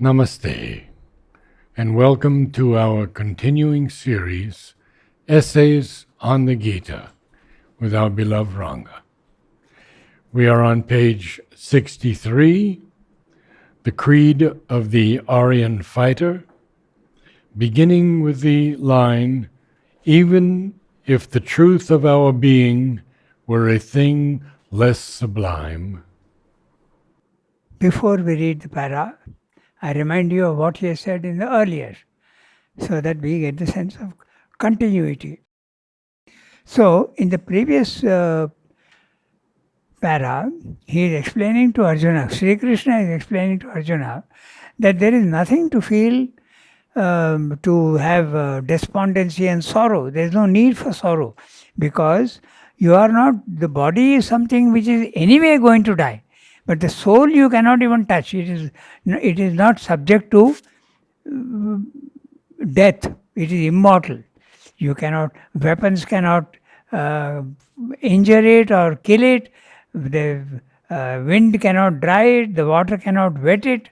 Namaste, and welcome to our continuing series, Essays on the Gita, with our beloved Ranga. We are on page 63, the Creed of the Aryan Fighter, beginning with the line, "Even if the truth of our being were a thing less sublime." Before we read the para, I remind you of what he has said in the earlier, so that we get the sense of continuity. So, in the previous para, he is explaining to Arjuna, Sri Krishna is explaining to Arjuna, that there is nothing to feel, to have despondency and sorrow. There is no need for sorrow, because you are not, the body is something which is anyway going to die. But the soul you cannot even touch. It is not subject to death. It is immortal. You cannot, weapons cannot injure it or kill it. The wind cannot dry it. The water cannot wet it.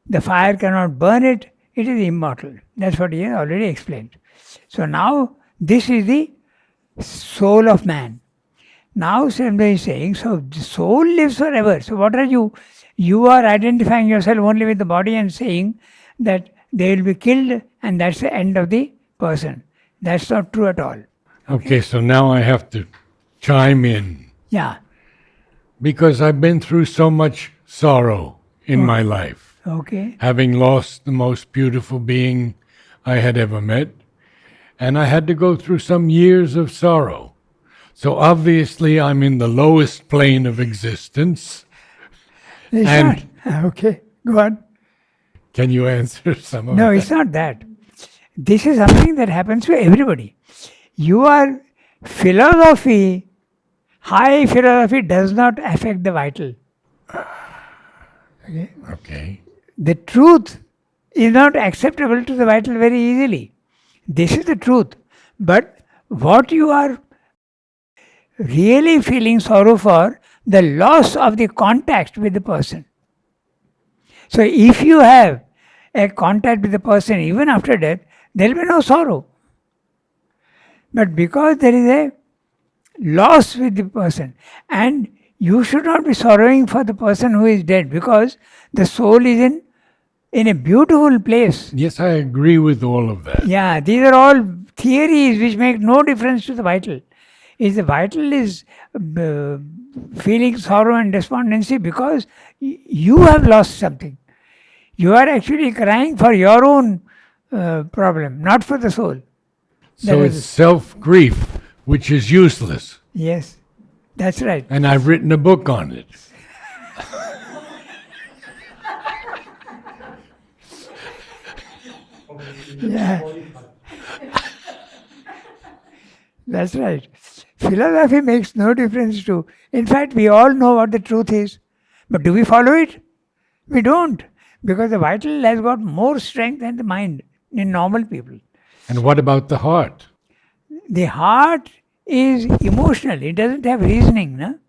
The fire cannot burn it. It is immortal. That's what he has already explained. So now this is the soul of man. Now somebody is saying, so the soul lives forever. So what are you? You are identifying yourself only with the body and saying that they will be killed and that's the end of the person. That's not true at all. Okay, so now I have to chime in. Yeah. Because I've been through so much sorrow in my life. Okay. Having lost the most beautiful being I had ever met, and I had to go through some years of sorrow. So obviously I'm in the lowest plane of existence. It's And- not. Okay. Go on. Can you answer some of No, that? it's not that. This is something that happens to everybody. High philosophy does not affect the vital. Okay. Okay. The truth is not acceptable to the vital very easily. This is the truth. But what you are really feeling sorrow for, the loss of the contact with the person. So if you have a contact with the person even after death, there will be no sorrow. But because there is a loss with the person, and you should not be sorrowing for the person who is dead, because the soul is in a beautiful place. Yes, I agree with all of that. Yeah, these are all theories which make no difference to the vital. Is the vital is feeling sorrow and despondency because you have lost something. You are actually crying for your own problem, not for the soul. So That it's is- self-grief, which is useless. Yes, that's right. And I've written a book on it. Yeah. That's right. Philosophy makes no difference to. In fact, we all know what the truth is. But do we follow it? We don't. Because the vital has got more strength than the mind in normal people. And what about the heart? The heart is emotional. It doesn't have reasoning. No?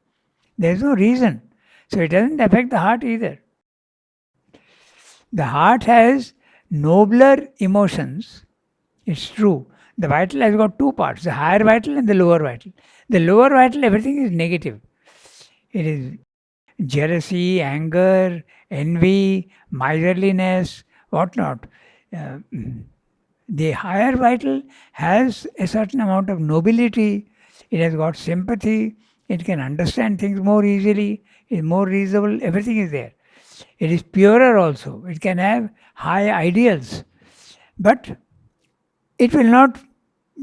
There's no reason. So it doesn't affect the heart either. The heart has nobler emotions. It's true. The vital has got two parts, the higher vital and the lower vital. The lower vital, everything is negative. It is jealousy, anger, envy, miserliness, whatnot. The higher vital has a certain amount of nobility. It has got sympathy. It can understand things more easily. It is more reasonable. Everything is there. It is purer also. It can have high ideals. But it will not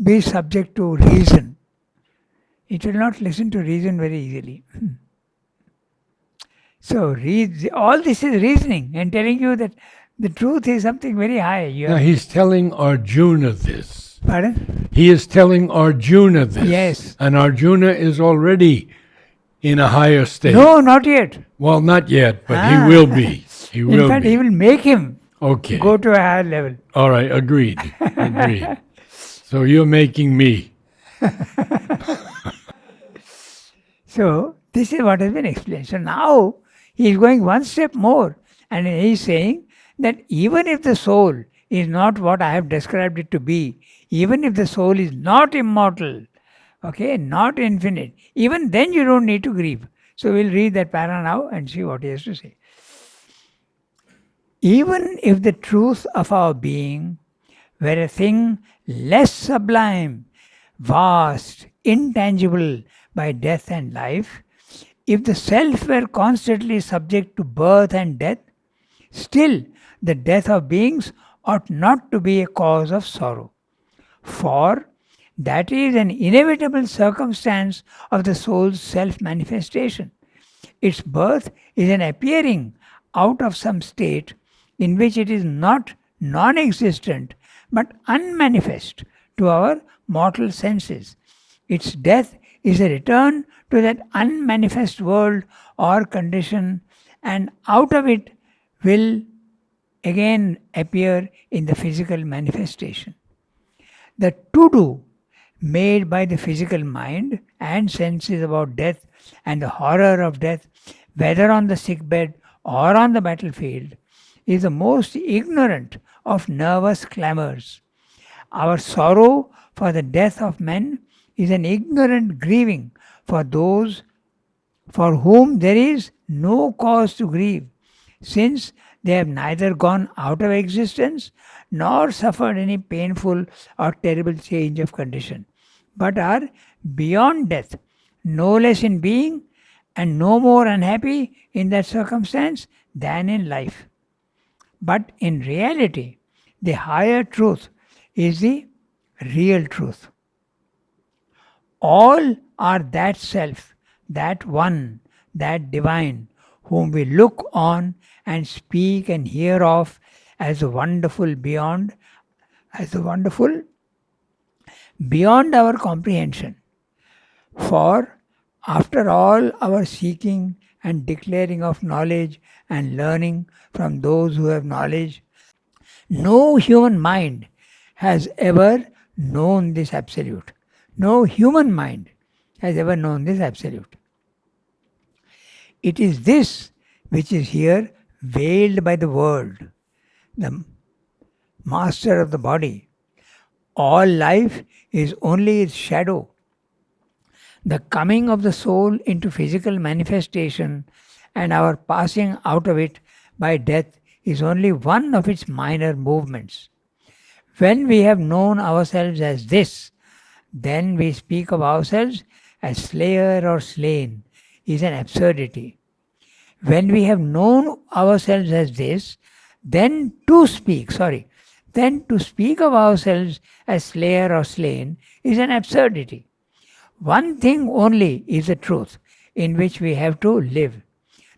be subject to reason. It will not listen to reason very easily. So all this is reasoning and telling you that the truth is something very high. Now he's telling Arjuna this. Pardon? He is telling Arjuna this. Yes. And Arjuna is already in a higher state. No, not yet. Well, not yet, but he will be. He will In fact, be. he will make him Okay. go to a higher level. All right, agreed. Agreed. So you're making me. So this is what has been explained. So now he is going one step more and he is saying that even if the soul is not what I have described it to be, even if the soul is not immortal, okay, not infinite, even then you don't need to grieve. So we'll read that para now and see what he has to say. Even if the truth of our being were a thing less sublime, vast, intangible by death and life, if the self were constantly subject to birth and death, still the death of beings ought not to be a cause of sorrow. For that is an inevitable circumstance of the soul's self manifestation. Its birth is an appearing out of some state in which it is not non existent but unmanifest to our mortal senses. Its death is a return to that unmanifest world or condition, and out of it will again appear in the physical manifestation. The to do made by the physical mind and senses about death and the horror of death, whether on the sick bed or on the battlefield, is the most ignorant of nervous clamors. Our sorrow for the death of men is an ignorant grieving for those for whom there is no cause to grieve, since they have neither gone out of existence nor suffered any painful or terrible change of condition, but are beyond death, no less in being and no more unhappy in that circumstance than in life. But in reality, the higher truth is the real truth. All are that self, that one, that divine, whom we look on and speak and hear of as the wonderful beyond, as the wonderful beyond our comprehension. For after all our seeking and declaring of knowledge and learning from those who have knowledge, no human mind has ever known this absolute. No human mind has ever known this absolute. It is this which is here veiled by the world, the master of the body. All life is only its shadow. The coming of the soul into physical manifestation and our passing out of it by death is only one of its minor movements. When we have known ourselves as this, then we speak of ourselves as slayer or slain is an absurdity. When we have known ourselves as this, then to speak of ourselves as slayer or slain is an absurdity. One thing only is the truth in which we have to live.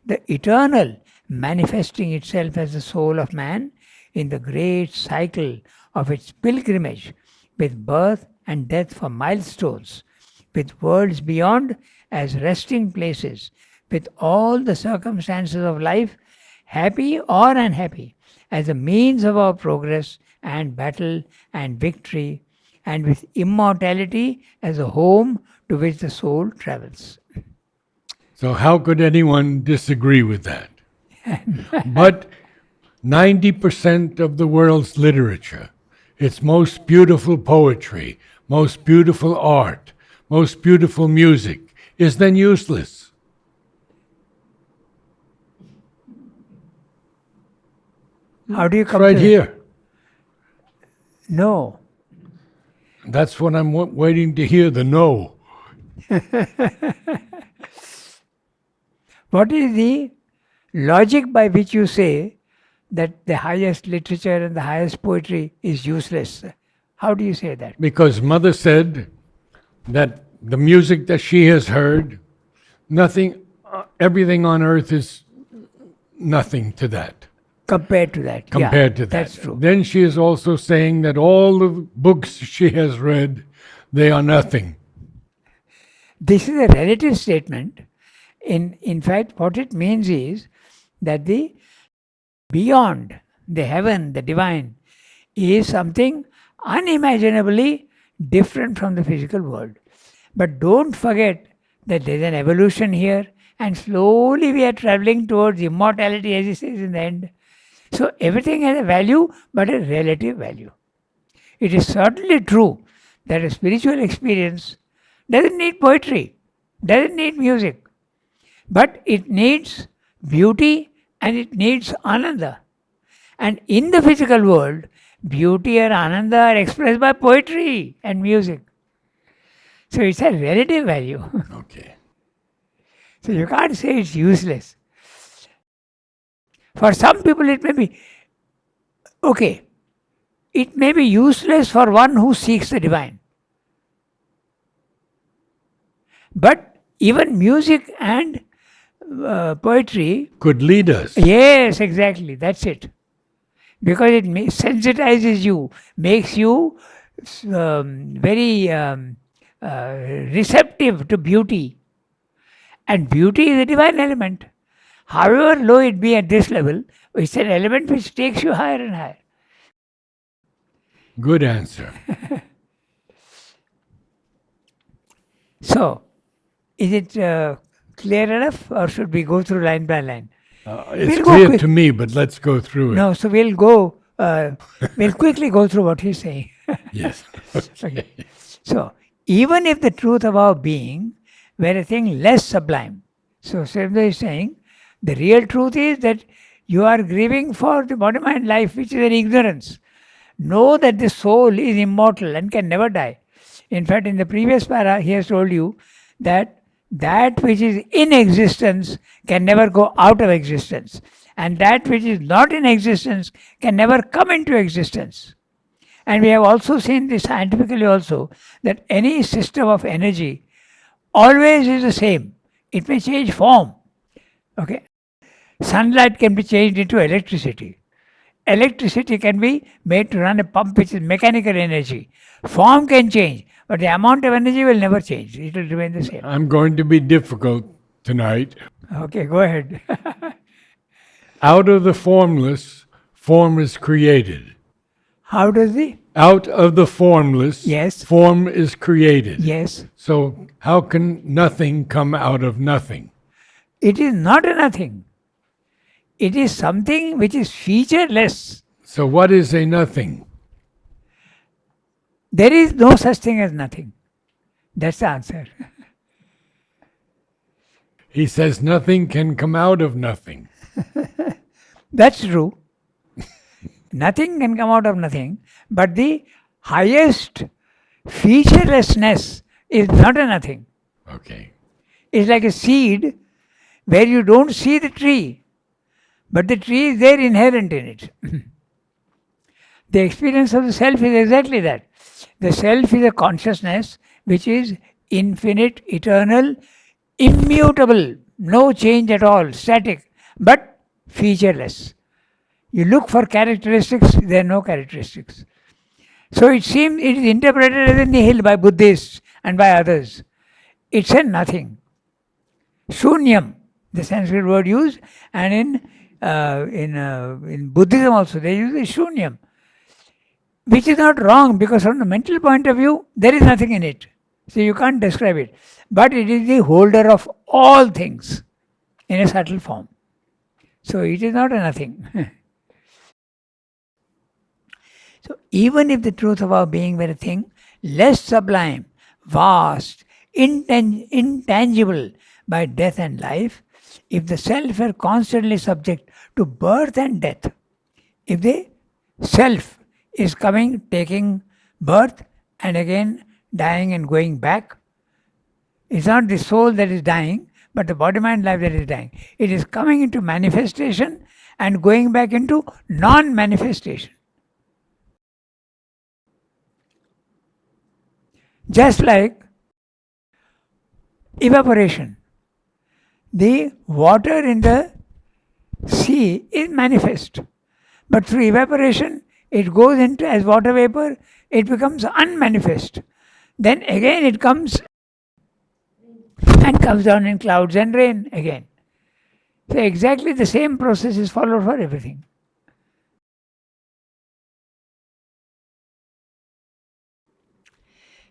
The eternal manifesting itself as the soul of man in the great cycle of its pilgrimage with birth and death for milestones, with worlds beyond as resting places, with all the circumstances of life, happy or unhappy, as a means of our progress and battle and victory, and with immortality as a home to which the soul travels. So how could anyone disagree with that? But 90% of the world's literature, its most beautiful poetry, most beautiful art, most beautiful music, is then useless. How do you come Right to here. No. That's what I'm waiting to hear, the no. What is the logic by which you say that the highest literature and the highest poetry is useless? How do you say that? Because Mother said that the music that she has heard, everything on earth is nothing to that. Compared to that. Compared to that. That's true. Then she is also saying that all the books she has read, they are nothing. This is a relative statement. In fact, what it means is that the beyond, the heaven, the divine, is something unimaginably different from the physical world. But don't forget that there is an evolution here, and slowly we are traveling towards immortality, as he says in the end. So everything has a value, but a relative value. It is certainly true that a spiritual experience doesn't need poetry, doesn't need music, but it needs beauty and it needs ananda. And in the physical world, beauty and ananda are expressed by poetry and music. So it's a relative value. Okay. So you can't say it's useless. For some people, it may be okay. It may be useless for one who seeks the divine. But even music and poetry, Could lead us. yes, exactly, that's it. Because it sensitizes you, makes you very receptive to beauty. And beauty is a divine element. However low it be at this level, it's an element which takes you higher and higher. Good answer. So, is it clear enough, or should we go through line by line? It's We'll go clear quick. to me, but let's go through it. No, so we'll go. We'll quickly go through what he's saying. Yes. Okay. So, even if the truth of our being were a thing less sublime, so Srivendra is saying the real truth is that you are grieving for the body mind life, which is an ignorance. Know that the soul is immortal and can never die. In fact, in the previous para, he has told you that that which is in existence can never go out of existence, and that which is not in existence can never come into existence. And we have also seen this scientifically also, that any system of energy always is the same. It may change form. Okay. Sunlight can be changed into electricity. Electricity can be made to run a pump which is mechanical energy. Form can change, but the amount of energy will never change. It will remain the same. I'm going to be difficult tonight. Okay, go ahead. Out of the formless, form is created. How does the? Out of the formless, Yes. form is created. Yes. So how can nothing come out of nothing? It is not a nothing. It is something which is featureless. So what is a nothing? There is no such thing as nothing. That's the answer. He says nothing can come out of nothing. That's true. Nothing can come out of nothing, but the highest featurelessness is not a nothing. Okay. It's like a seed where you don't see the tree, but the tree is there inherent in it. The experience of the self is exactly that. The self is a consciousness which is infinite, eternal, immutable, no change at all, static, but featureless. You look for characteristics, there are no characteristics. So it seems it is interpreted as a nihil by Buddhists and by others. It's a nothing. Shunyam, the Sanskrit word used, and in Buddhism also they use the shunyam, which is not wrong because from the mental point of view there is nothing in it. So you can't describe it. But it is the holder of all things in a subtle form. So it is not a nothing. So even if the truth of our being were a thing less sublime, vast, intangible by death and life, if the self were constantly subject to birth and death, if the self is coming, taking birth and again dying and going back, it's not the soul that is dying, but the body mind life that is dying. It is coming into manifestation and going back into non-manifestation. Just like evaporation. The water in the sea is manifest, but through evaporation it goes into as water vapor, it becomes unmanifest. Then again it comes and comes down in clouds and rain again. So exactly the same process is followed for everything.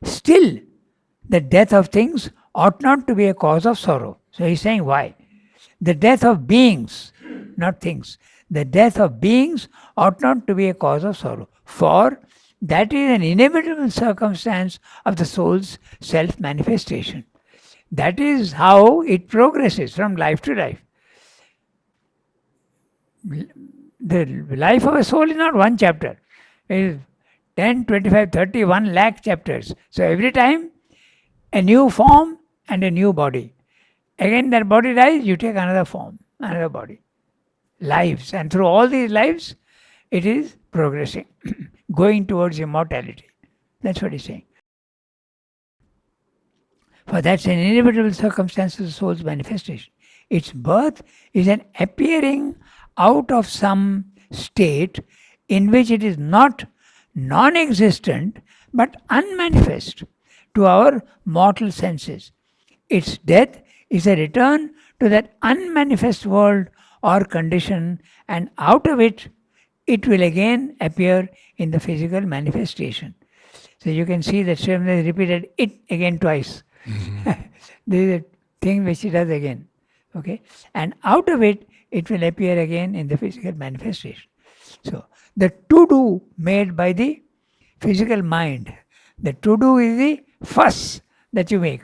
Still, the death of things ought not to be a cause of sorrow. So he's saying why? The death of beings, not things. The death of beings ought not to be a cause of sorrow, for that is an inevitable circumstance of the soul's self-manifestation. That is how it progresses from life to life. The life of a soul is not one chapter. It is 10, 25, 30, 1 lakh chapters. So every time a new form and a new body. Again that body dies, you take another form, another body. Lives. And through all these lives, it is progressing, going towards immortality. That's what he's saying. For that's an inevitable circumstance of the soul's manifestation. Its birth is an appearing out of some state in which it is not non-existent but unmanifest to our mortal senses. Its death is a return to that unmanifest world or condition, and out of it, it will again appear in the physical manifestation. So you can see that Sri Ranganath repeated it again twice. This is a thing which he does again. Okay? And out of it, it will appear again in the physical manifestation. So the to-do made by the physical mind, the to-do is the fuss that you make.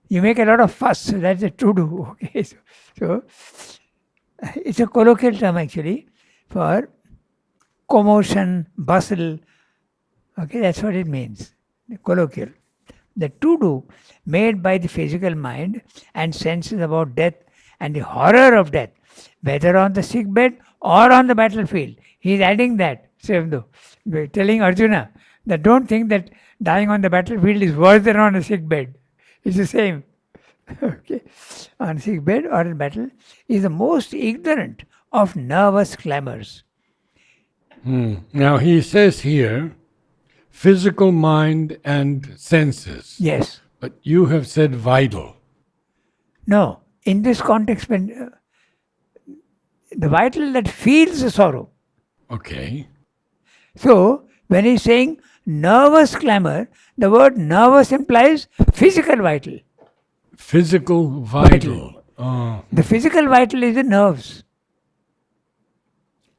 You make a lot of fuss, so that's a to-do. Okay? So it's a colloquial term actually for commotion, bustle. Okay, that's what it means. The colloquial. The to-do made by the physical mind and senses about death and the horror of death, whether on the sick bed or on the battlefield. He is adding that, telling Arjuna that don't think that dying on the battlefield is worse than on a sick bed. It's the same. Okay. On sick bed or in battle is the most ignorant of nervous clamors. Now he says here, physical mind and senses. Yes. But you have said vital. No. In this context, when the vital that feels the sorrow. Okay. So, when he's saying nervous clamor, the word nervous implies physical vital. Physical vital. The physical vital is the nerves.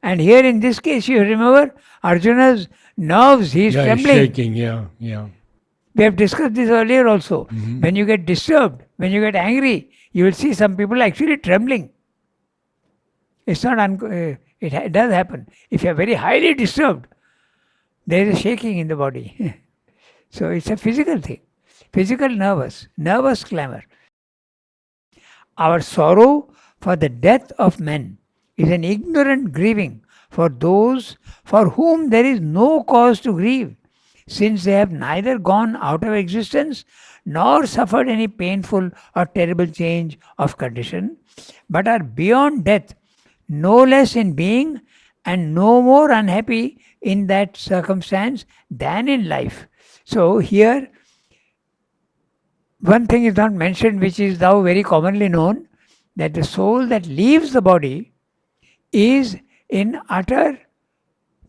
And here in this case, you remember Arjuna's nerves, he's trembling. Shaking, yeah. We have discussed this earlier also. When you get disturbed, when you get angry, you will see some people actually trembling. It's not it does happen. If you are very highly disturbed, there is a shaking in the body. So it's a physical thing. Physical nervous clamor. Our sorrow for the death of men is an ignorant grieving for those for whom there is no cause to grieve, since they have neither gone out of existence nor suffered any painful or terrible change of condition, but are beyond death, no less in being and no more unhappy in that circumstance than in life. So here, one thing is not mentioned, which is now very commonly known, that the soul that leaves the body is in utter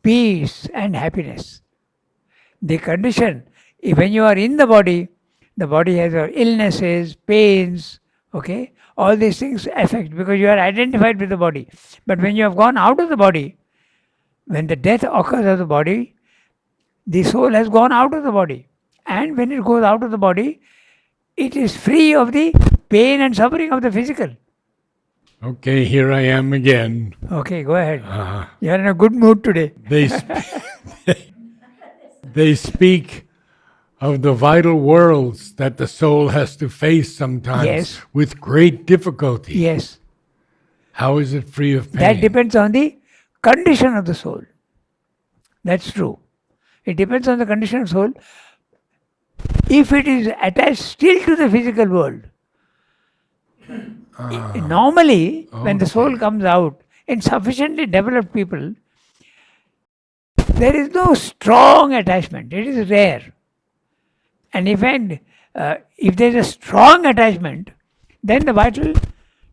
peace and happiness. The condition, when you are in the body has your illnesses, pains, okay? All these things affect because you are identified with the body. But when you have gone out of the body, when the death occurs of the body, the soul has gone out of the body. And when it goes out of the body, it is free of the pain and suffering of the physical. Okay, here I am again. Okay, go ahead. You are in a good mood today. They speak of the vital worlds that the soul has to face sometimes with great difficulty. Yes. How is it free of pain? That depends on the condition of the soul. That's true. It depends on the condition of soul. If it is attached still to the physical world, normally when the soul comes out, in sufficiently developed people, there is no strong attachment. It is rare. And in fact, if there is a strong attachment, then the vital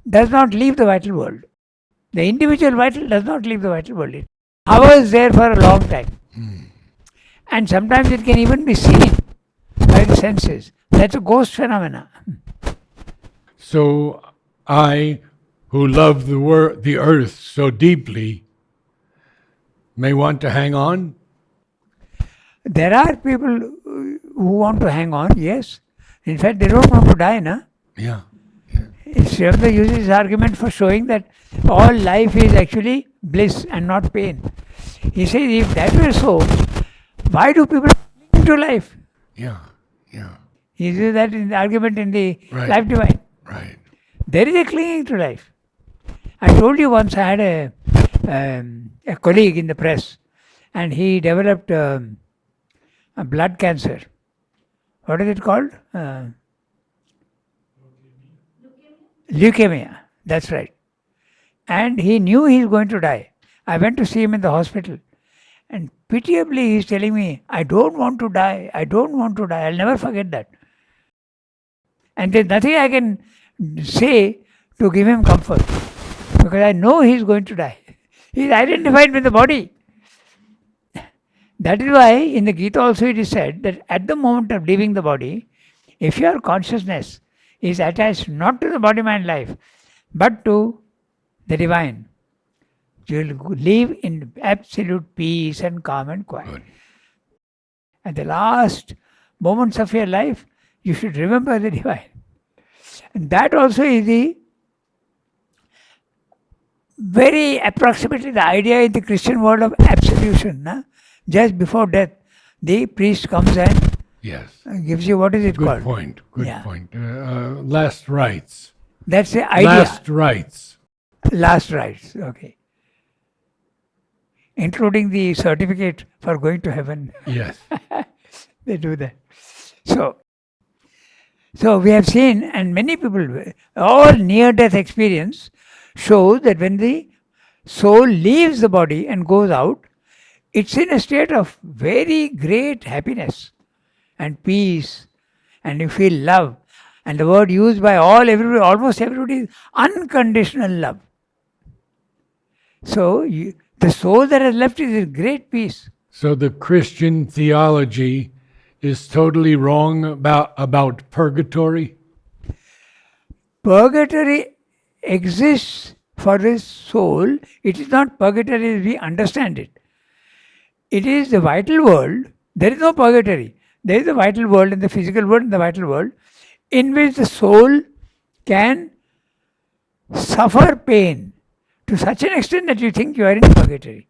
does not leave the vital world. The individual vital does not leave the vital world. It hovers there for a long time. And sometimes it can even be seen by the senses. That's a ghost phenomena. So I, who love the earth so deeply may want to hang on? There are people who want to hang on, yes. In fact, they don't want to die, na? Yeah. Srivastava uses his argument for showing that all life is actually bliss and not pain. He says, if that were so, why do people cling to life? Yeah. Yeah. He uses that in the argument in the Right. Life Divine. Right. There is a clinging to life. I told you once I had a colleague in the press, and he developed a blood cancer. What is it called? Leukemia. That's right. And he knew he is going to die. I went to see him in the hospital. And pitiably he is telling me, I don't want to die. I don't want to die. I'll never forget that. And there's nothing I can say to give him comfort. Because I know he is going to die. He is identified with the body. That is why in the Gita also it is said that at the moment of leaving the body, if your consciousness is attached not to the body, mind, life, but to the divine, you will live in absolute peace and calm and quiet. Good. At the last moments of your life, you should remember the divine. And that also is the very approximately the idea in the Christian world of absolution. Na? Just before death, the priest comes and Yes. gives you, what is it Good called? point. Good Yeah. point. Last rites. That's the idea. Last rites. Last rites, okay. Including the certificate for going to heaven. Yes. They do that. So we have seen, and many people, all near-death experience shows that when the soul leaves the body and goes out, it's in a state of very great happiness and peace, and you feel love. And the word used by everybody, almost everybody, is unconditional love. So the soul that has left is in great peace. So the Christian theology is totally wrong about purgatory? Purgatory exists for the soul. It is not purgatory as we understand it. It is the vital world. There is no purgatory. There is the vital world and the physical world and the vital world in which the soul can suffer pain to such an extent that you think you are in purgatory.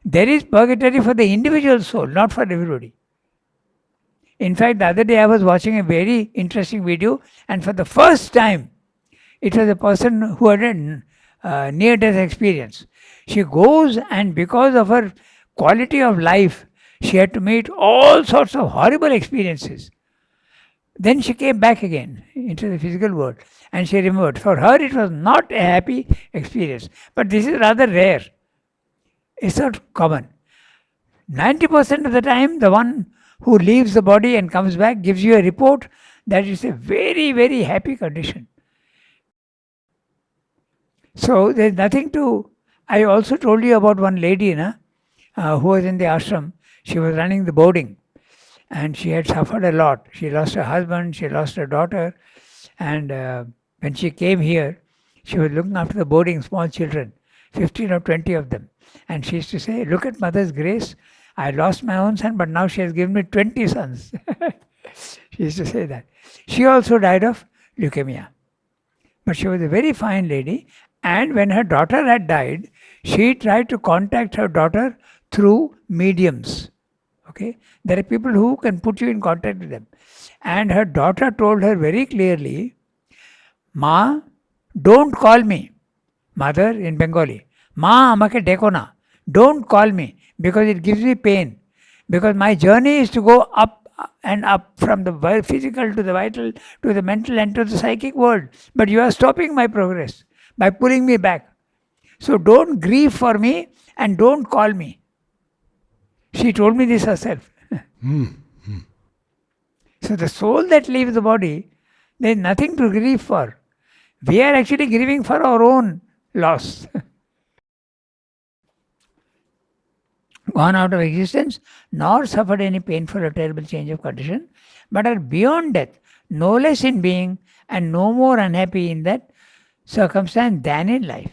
There is purgatory for the individual soul, not for everybody. In fact, the other day I was watching a very interesting video, and for the first time, it was a person who had a near-death experience. She goes, and because of her quality of life, she had to meet all sorts of horrible experiences. Then she came back again into the physical world, and she remembered. For her, it was not a happy experience, but this is rather rare. It's not common. 90% of the time, the one who leaves the body and comes back gives you a report that it's a very, very happy condition. So there's nothing to... I also told you about one lady who was in the ashram. She was running the boarding, and she had suffered a lot. She lost her husband, she lost her daughter, and when she came here, she was looking after the boarding, small children, 15 or 20 of them. And she used to say, look at Mother's grace. I lost my own son, but now she has given me 20 sons. She used to say that. She also died of leukemia. But she was a very fine lady. And when her daughter had died, she tried to contact her daughter through mediums. Okay? There are people who can put you in contact with them. And her daughter told her very clearly, Ma, don't call me. Mother in Bengali. Ma, amake dekho na. Don't call me because it gives me pain. Because my journey is to go up and up from the physical to the vital to the mental and to the psychic world. But you are stopping my progress by pulling me back. So don't grieve for me and don't call me. She told me this herself. So the soul that leaves the body, there is nothing to grieve for. We are actually grieving for our own loss. gone out of existence, nor suffered any painful or terrible change of condition, but are beyond death, no less in being and no more unhappy in that circumstance than in life.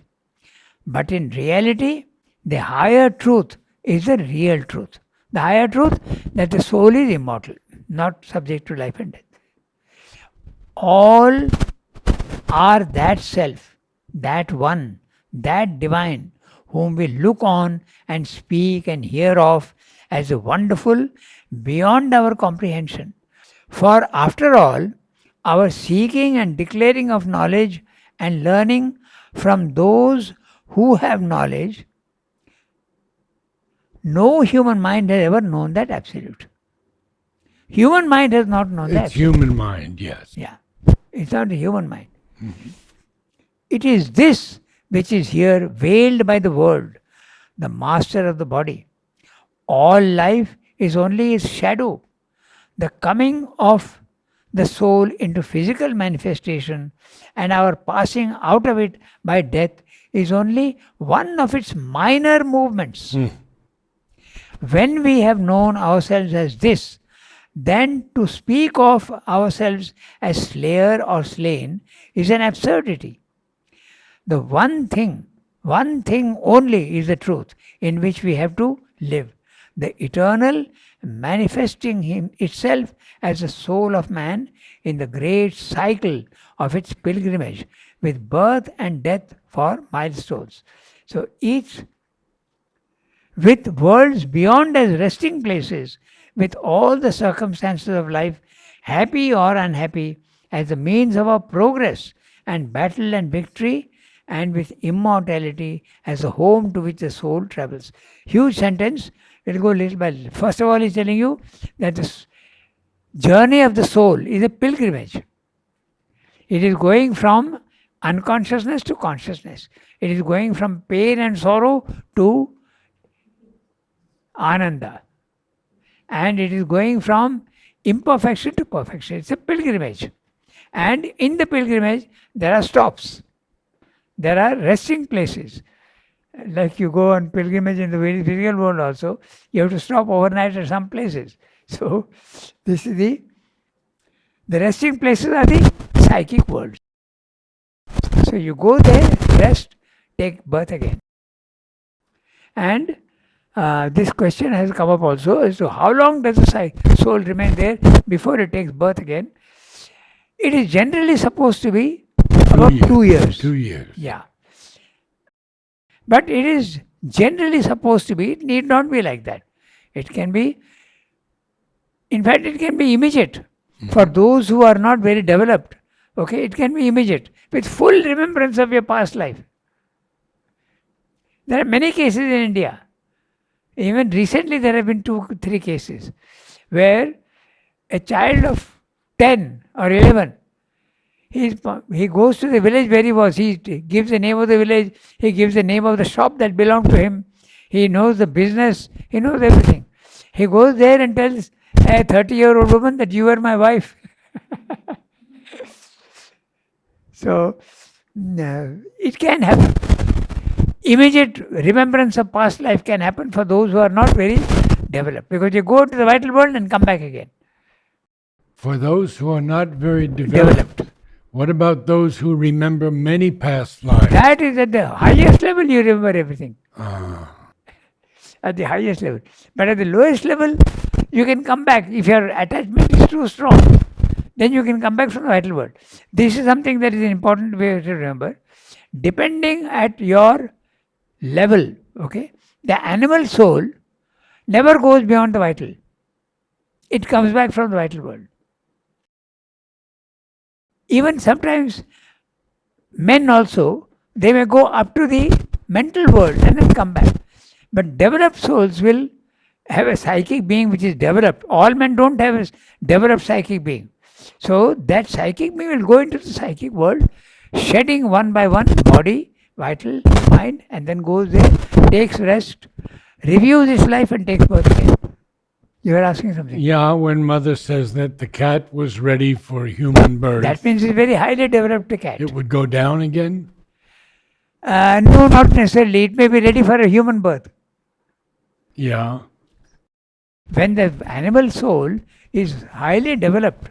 But in reality, the higher truth is the real truth. The higher truth that the soul is immortal, not subject to life and death. All are that self, that one, that divine, whom we look on and speak and hear of as a wonderful beyond our comprehension. For after all, our seeking and declaring of knowledge and learning from those who have knowledge, no human mind has ever known that absolute. Human mind has not known that. It's human mind, yes. Yeah, it's not the human mind. It is this which is here veiled by the world, the master of the body. All life is only its shadow. The coming of the soul into physical manifestation and our passing out of it by death is only one of its minor movements. When we have known ourselves as this, then to speak of ourselves as slayer or slain is an absurdity. The one thing only is the truth in which we have to live. The eternal manifesting itself as the soul of man in the great cycle of its pilgrimage with birth and death for milestones. So each with worlds beyond as resting places, with all the circumstances of life, happy or unhappy, as the means of our progress and battle and victory, and with immortality as the home to which the soul travels. Huge sentence. We'll go little by little. First of all, he's telling you that the journey of the soul is a pilgrimage. It is going from unconsciousness to consciousness. It is going from pain and sorrow to Ananda. And it is going from imperfection to perfection. It's a pilgrimage. And in the pilgrimage, there are stops. There are resting places. Like you go on pilgrimage in the very physical world also, you have to stop overnight at some places. So, this is the resting places are the psychic worlds. So, you go there, rest, take birth again. And this question has come up also as to how long does the soul remain there before it takes birth again. It is generally supposed to be about 2 years. 2 years. Yeah. But it is generally supposed to be, it need not be like that. It can be, in fact, it can be immediate. For those who are not very developed, okay, it can be immediate with full remembrance of your past life. There are many cases in India. Even recently there have been 2-3 cases where a child of 10 or 11, he goes to the village where he was. He gives the name of the village. He gives the name of the shop that belonged to him. He knows the business. He knows everything. He goes there and tells a 30-year-old woman that you are my wife. So, it can happen. Immediate remembrance of past life can happen for those who are not very developed. Because you go to the vital world and come back again. For those who are not very developed. What about those who remember many past lives? That is at the highest level you remember everything. At the highest level. But at the lowest level, you can come back. If your attachment is too strong, then you can come back from the vital world. This is something that is an important way to remember. Depending at your level, okay, the animal soul never goes beyond the vital. It comes back from the vital world. Even sometimes men also, they may go up to the mental world and then come back. But developed souls will have a psychic being which is developed. All men don't have a developed psychic being. So that psychic being will go into the psychic world, shedding one by one body, vital, mind, and then goes there, takes rest, reviews his life and takes birth again. You were asking something? Yeah, when mother says that the cat was ready for human birth. That means it's very highly developed cat. It would go down again? No, not necessarily. It may be ready for a human birth. Yeah. When the animal soul is highly developed,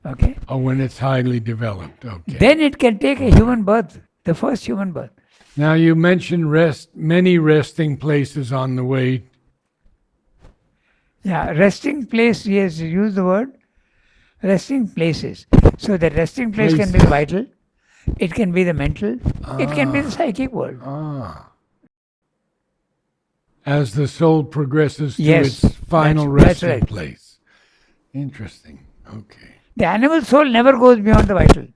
okay, Oh, when it's highly developed. Okay. then it can take a human birth, the first human birth. Now you mentioned many resting places on the way. Yeah, resting place, he has used the word resting places. So the resting place can be the vital, it can be the mental, it can be the psychic world. As the soul progresses to Yes, its final that's resting right. place. Interesting. Okay. The animal soul never goes beyond the vital.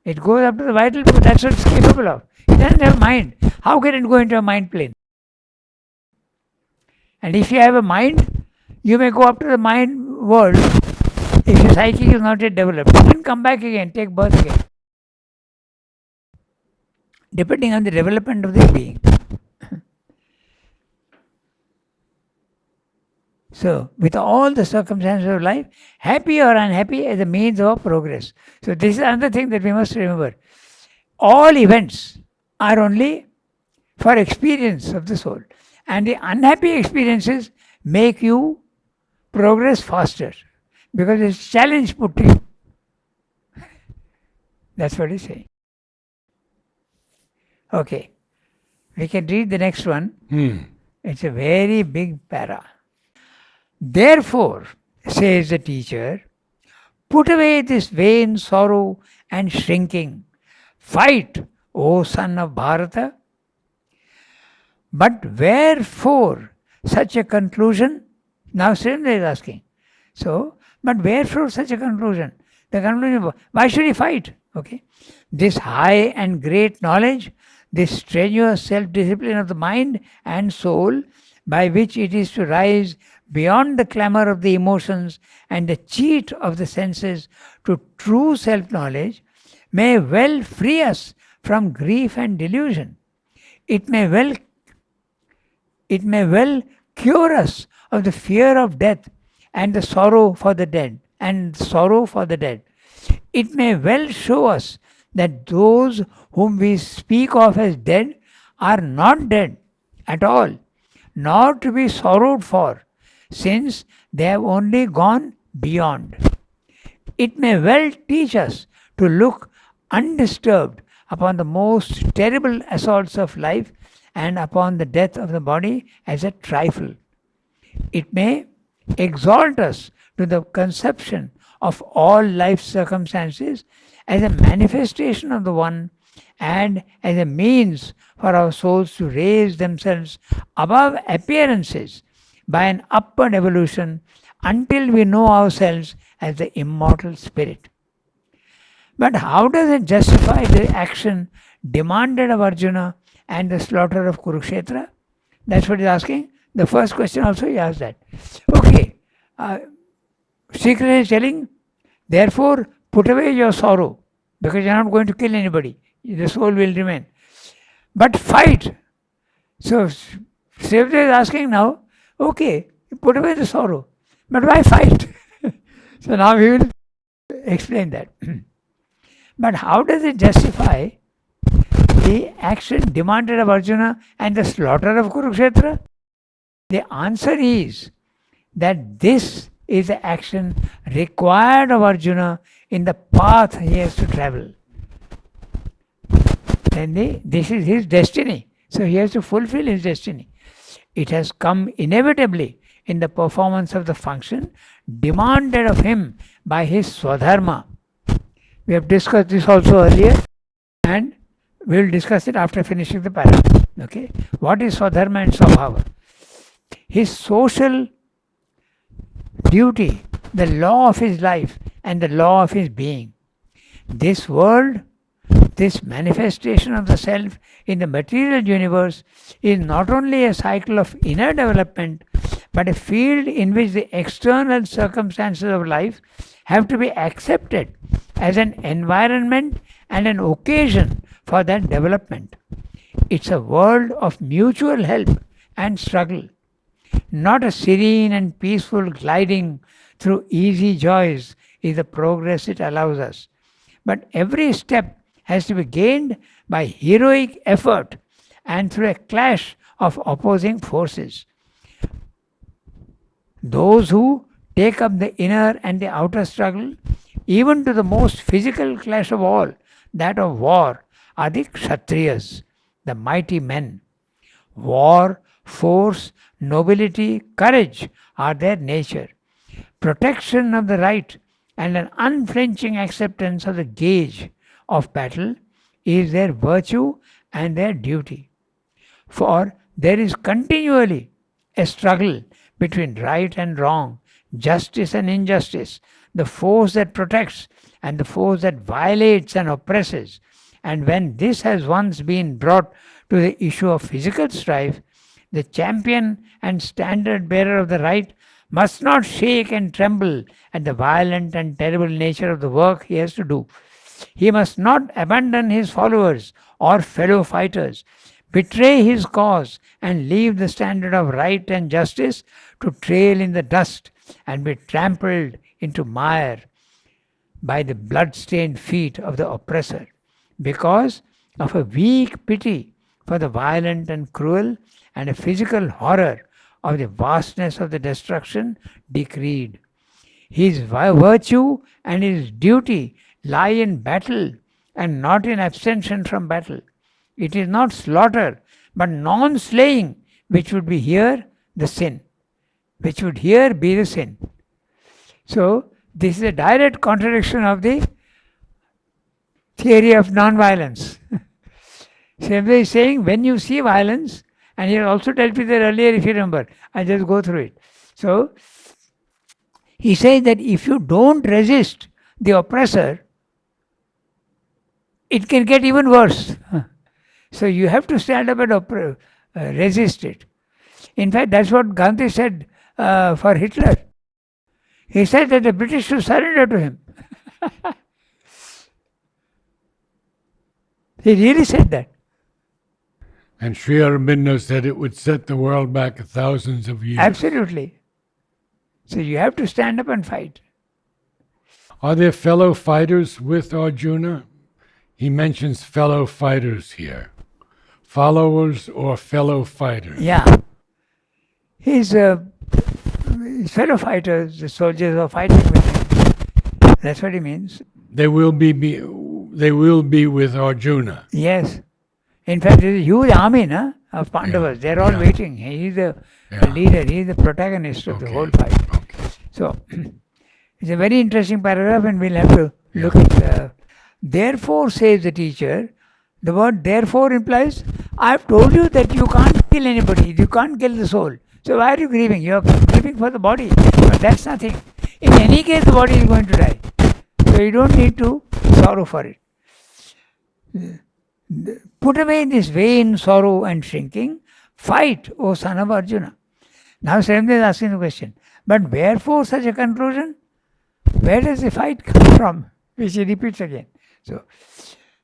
It goes up to the vital because that's what it's capable of. It doesn't have mind. How can it go into a mind plane? And if you have a mind, you may go up to the mind world if your psychic is not yet developed. You can come back again, take birth again. Depending on the development of the being. So, with all the circumstances of life, happy or unhappy is a means of progress. So, this is another thing that we must remember. All events are only for experience of the soul, and the unhappy experiences make you progress faster because it's challenge put to you. That's what he's saying. Okay, we can read the next one. It's a very big para. Therefore, says the teacher, put away this vain sorrow and shrinking. Fight, O son of Bharata. But wherefore such a conclusion? Now Srinath is asking. So, but wherefore such a conclusion? The conclusion, why should he fight? Okay. This high and great knowledge, this strenuous self-discipline of the mind and soul, by which it is to rise beyond the clamor of the emotions and the cheat of the senses to true self-knowledge, may well free us from grief and delusion. It may well cure us of the fear of death and the sorrow for the dead. It may well show us that those whom we speak of as dead are not dead at all, nor to be sorrowed for, since they have only gone beyond. It may well teach us to look undisturbed upon the most terrible assaults of life and upon the death of the body as a trifle. It may exalt us to the conception of all life circumstances as a manifestation of the One and as a means for our souls to raise themselves above appearances by an upward evolution until we know ourselves as the immortal spirit. But how does it justify the action demanded of Arjuna and the slaughter of Kurukshetra? That's what he's asking. The first question also he asked that. Okay, Sri Krishna is telling, therefore put away your sorrow because you're not going to kill anybody. The soul will remain. But fight. So Srivadeva is asking now, okay, put away the sorrow. But why fight? So now he will explain that. But how does it justify the action demanded of Arjuna and the slaughter of Kurukshetra? The answer is that this is the action required of Arjuna in the path he has to travel. Then this is his destiny. So he has to fulfill his destiny. It has come inevitably in the performance of the function demanded of him by his Swadharma. We have discussed this also earlier and we will discuss it after finishing the paragraph. Okay? What is Swadharma and Swabhava? His social duty, the law of his life and the law of his being. This world, this manifestation of the self in the material universe is not only a cycle of inner development but a field in which the external circumstances of life have to be accepted as an environment and an occasion for that development. It's a world of mutual help and struggle, not a serene and peaceful gliding through easy joys is the progress it allows us. But every step has to be gained by heroic effort and through a clash of opposing forces. Those who take up the inner and the outer struggle, even to the most physical clash of all, that of war, are the Kshatriyas, the mighty men. War, force, nobility, courage are their nature. Protection of the right and an unflinching acceptance of the gauge of battle is their virtue and their duty. For there is continually a struggle between right and wrong, justice and injustice, the force that protects and the force that violates and oppresses. And when this has once been brought to the issue of physical strife, the champion and standard bearer of the right must not shake and tremble at the violent and terrible nature of the work he has to do. He must not abandon his followers or fellow fighters, betray his cause, and leave the standard of right and justice to trail in the dust and be trampled into mire by the blood-stained feet of the oppressor, because of a weak pity for the violent and cruel and a physical horror of the vastness of the destruction decreed. His virtue and his duty lie in battle and not in abstention from battle. It is not slaughter, but non-slaying, which would be here the sin, which would here be the sin. So, this is a direct contradiction of the theory of non-violence. Somebody is saying, when you see violence, and he also dealt with it earlier, if you remember, I'll just go through it. So, he says that if you don't resist the oppressor, it can get even worse. So you have to stand up and resist it. In fact, that's what Gandhi said for Hitler. He said that the British should surrender to him. He really said that. And Sri Aurobindo said it would set the world back thousands of years. Absolutely. So you have to stand up and fight. Are there fellow fighters with Arjuna? He mentions fellow fighters here. Followers or fellow fighters? Yeah. His fellow fighters, the soldiers are fighting with him. That's what he means. They will be with Arjuna. Yes. In fact, there is a huge army of Pandavas. They're all waiting. He is the leader. He is the protagonist of the whole fight. Okay. So, it's a very interesting paragraph and we'll have to look at therefore, says the teacher. The word therefore implies, I've told you that you can't kill anybody. You can't kill the soul. So why are you grieving? You're grieving for the body. But that's nothing. In any case, the body is going to die. So you don't need to sorrow for it. Put away this vain sorrow and shrinking. Fight, O son of Arjuna. Now Srimad is asking the question, but wherefore such a conclusion? Where does the fight come from? Which he repeats again. So,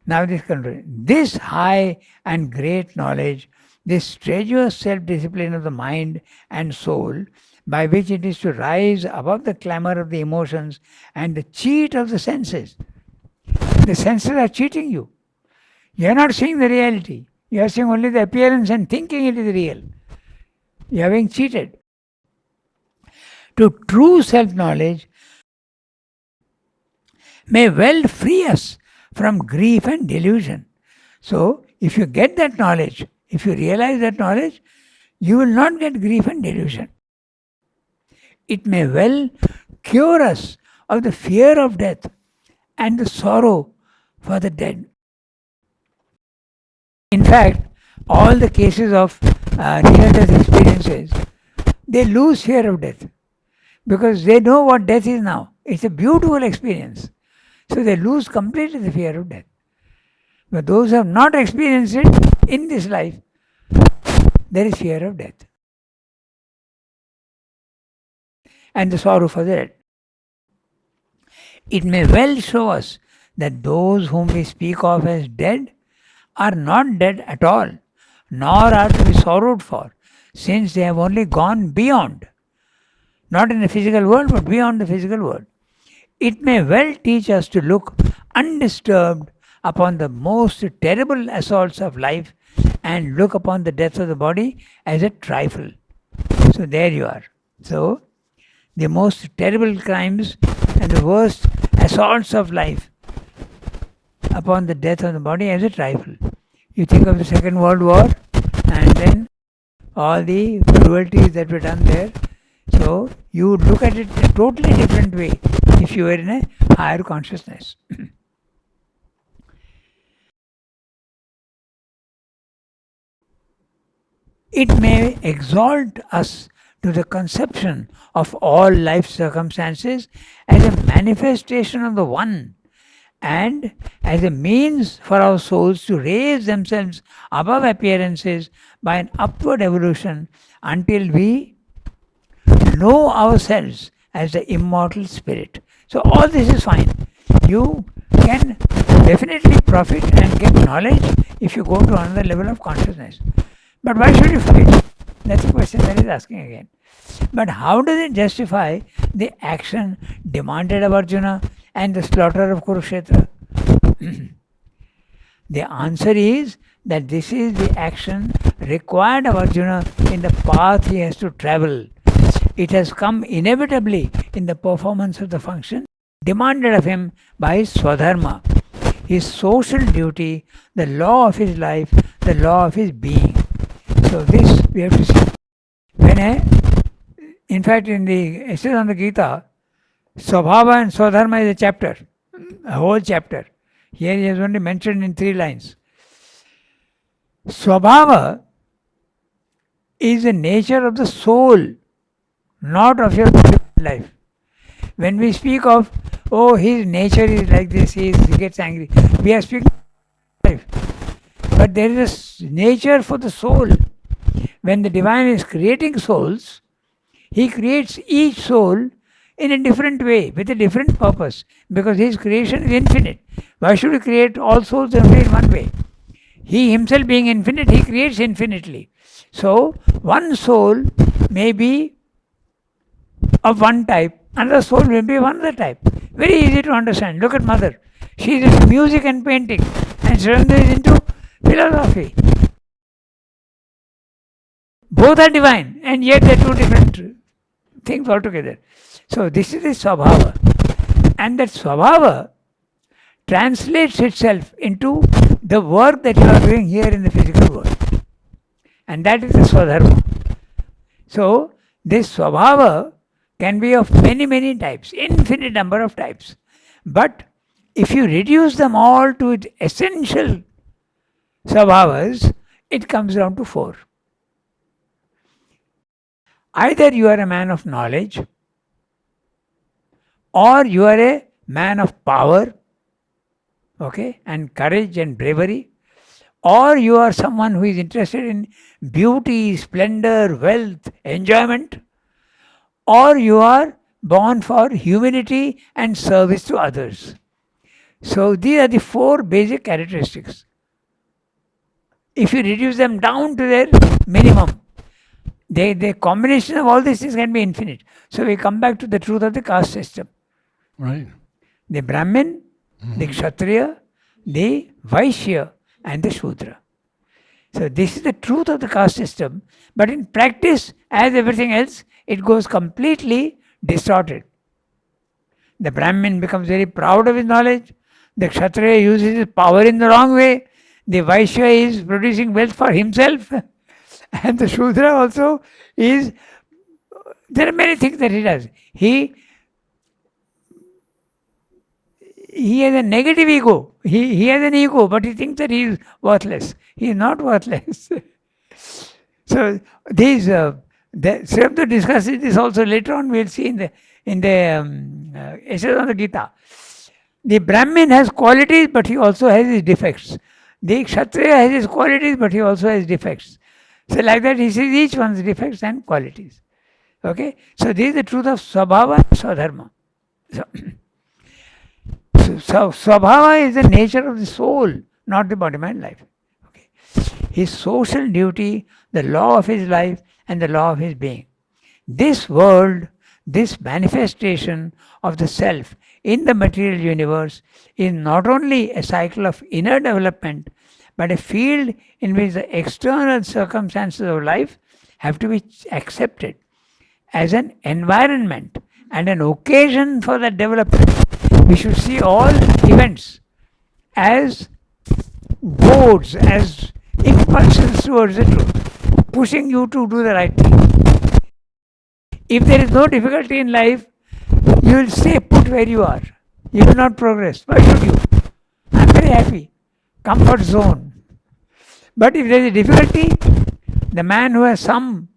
now this conclusion. This high and great knowledge, this strenuous self-discipline of the mind and soul, by which it is to rise above the clamor of the emotions and the cheat of the senses. The senses are cheating you. You are not seeing the reality. You are seeing only the appearance and thinking it is real. You are being cheated. To true self-knowledge may well free us from grief and delusion. So, if you get that knowledge, if you realize that knowledge, you will not get grief and delusion. It may well cure us of the fear of death and the sorrow for the dead. In fact, all the cases of near-death experiences, they lose fear of death because they know what death is now. It's a beautiful experience. So they lose completely the fear of death. But those who have not experienced it in this life, there is fear of death. And the sorrow for the dead. It may well show us that those whom we speak of as dead are not dead at all, nor are to be sorrowed for, since they have only gone beyond. Not in the physical world, but beyond the physical world. It may well teach us to look undisturbed upon the most terrible assaults of life and look upon the death of the body as a trifle. So there you are. So the most terrible crimes and the worst assaults of life upon the death of the body as a trifle. You think of the Second World War and then all the cruelties that were done there. So you would look at it a totally different way if you were in a higher consciousness. It may exalt us to the conception of all life circumstances as a manifestation of the One and as a means for our souls to raise themselves above appearances by an upward evolution until we know ourselves as the immortal spirit. So all this is fine. You can definitely profit and get knowledge if you go to another level of consciousness. But why should you fight? That's the question that is asking again. But how does it justify the action demanded of Arjuna and the slaughter of Kurukshetra? The answer is that this is the action required of Arjuna in the path he has to travel. It has come inevitably in the performance of the function demanded of him by his Swadharma, his social duty, the law of his life, the law of his being. So this we have to see. In fact, in the essays on the Gita, Swabhava and Swadharma is a chapter, a whole chapter. Here he has only mentioned in 3 lines. Swabhava is the nature of the soul, not of your life. When we speak of, oh, his nature is like this, he gets angry, we are speaking of life. But there is a nature for the soul. When the Divine is creating souls, he creates each soul in a different way, with a different purpose, because his creation is infinite. Why should he create all souls only in one way? He himself being infinite, he creates infinitely. So, one soul may be of one type, another soul may be of another type. Very easy to understand. Look at Mother. She is into music and painting, and Surendra is into philosophy. Both are divine, and yet they are two different things altogether. So this is the Swabhava. And that Swabhava translates itself into the work that you are doing here in the physical world. And that is the Swadharma. So this Swabhava can be of many, many types, infinite number of types. But if you reduce them all to its essential Swabhavas, it comes down to 4. Either you are a man of knowledge, or you are a man of power, okay, and courage and bravery, or you are someone who is interested in beauty, splendor, wealth, enjoyment, or you are born for humility and service to others. So these are the 4 basic characteristics. If you reduce them down to their minimum, the combination of all these things can be infinite. So we come back to the truth of the caste system. Right. The Brahmin, the Kshatriya, the Vaishya, and the Shudra. So this is the truth of the caste system. But in practice, as everything else, it goes completely distorted. The Brahmin becomes very proud of his knowledge. The Kshatriya uses his power in the wrong way. The Vaishya is producing wealth for himself. And the Shudra also is, there are many things that he does. He has a negative ego. He has an ego, but he thinks that he is worthless. He is not worthless. So these, Srimad discusses this also later on. We'll see in the essays on the Gita. The Brahmin has qualities, but he also has his defects. The Kshatriya has his qualities, but he also has defects. So like that, he sees each one's defects and qualities. Okay? So this is the truth of Swabhava and Swadharma. So Swabhava is the nature of the soul, not the body-mind life. Okay? His social duty, the law of his life, and the law of his being. This world, this manifestation of the self in the material universe is not only a cycle of inner development, but a field in which the external circumstances of life have to be accepted as an environment and an occasion for that development. We should see all events as goads, as impulsions towards the truth, pushing you to do the right thing. If there is no difficulty in life, you will stay put where you are. You will not progress. Why should you? I am very happy. Comfort zone. But if there is a difficulty, the man who has some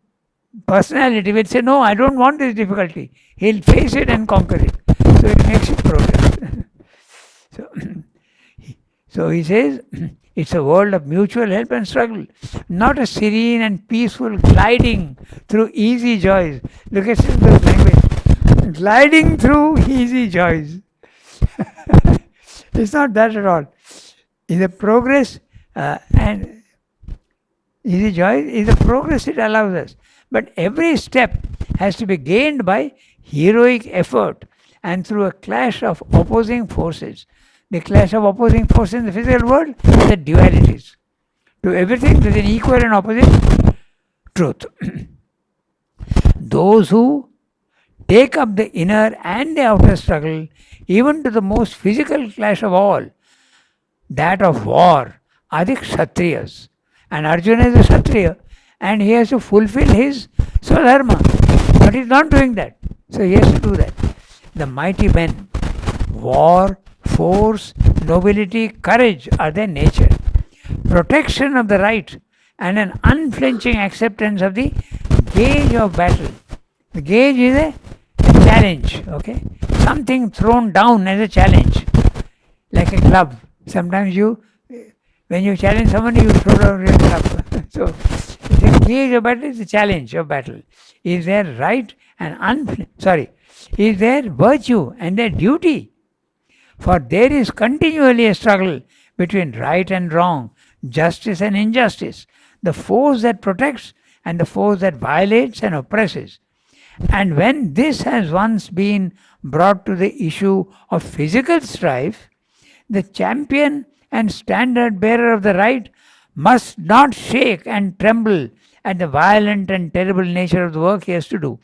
personality will say, no, I don't want this difficulty. He'll face it and conquer it. So it makes you progress. so, so he says, it's a world of mutual help and struggle, not a serene and peaceful gliding through easy joys. Look at Sundara's language. Gliding through easy joys. It's not that at all. It's a progress and easy joy is the progress it allows us. But every step has to be gained by heroic effort and through a clash of opposing forces. The clash of opposing forces in the physical world is the dualities. To everything there is an equal and opposite truth. Those who take up the inner and the outer struggle, even to the most physical clash of all, that of war, are the Kshatriyas. And Arjuna is a Kshatriya, and he has to fulfill his Swadharma. But he is not doing that. So he has to do that. The mighty men, war, force, nobility, courage are their nature. Protection of the right and an unflinching acceptance of the gauge of battle. The gauge is a challenge, okay? Something thrown down as a challenge, like a club. Sometimes when you challenge someone, you throw down your club. So, the gauge of battle is the challenge of battle. Is there right and is there virtue and their duty? For there is continually a struggle between right and wrong, justice and injustice, the force that protects and the force that violates and oppresses. And when this has once been brought to the issue of physical strife, the champion and standard bearer of the right must not shake and tremble at the violent and terrible nature of the work he has to do.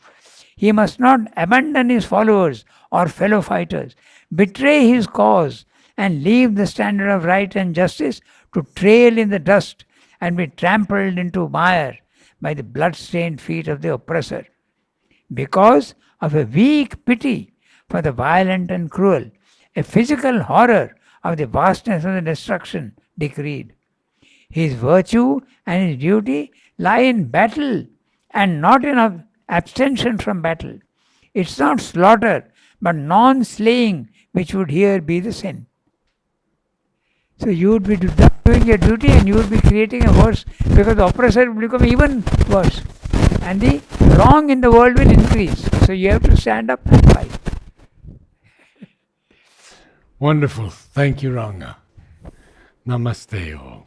He must not abandon his followers or fellow fighters, betray his cause, and leave the standard of right and justice to trail in the dust and be trampled into mire by the blood-stained feet of the oppressor. Because of a weak pity for the violent and cruel, a physical horror of the vastness of the destruction decreed. His virtue and his duty lie in battle and not in abstention from battle. It's not slaughter, but non-slaying which would here be the sin. So you would be doing your duty and you would be creating a worse, because the oppressor will become even worse. And the wrong in the world will increase. So you have to stand up and fight. Wonderful. Thank you, Ranga. Namaste all.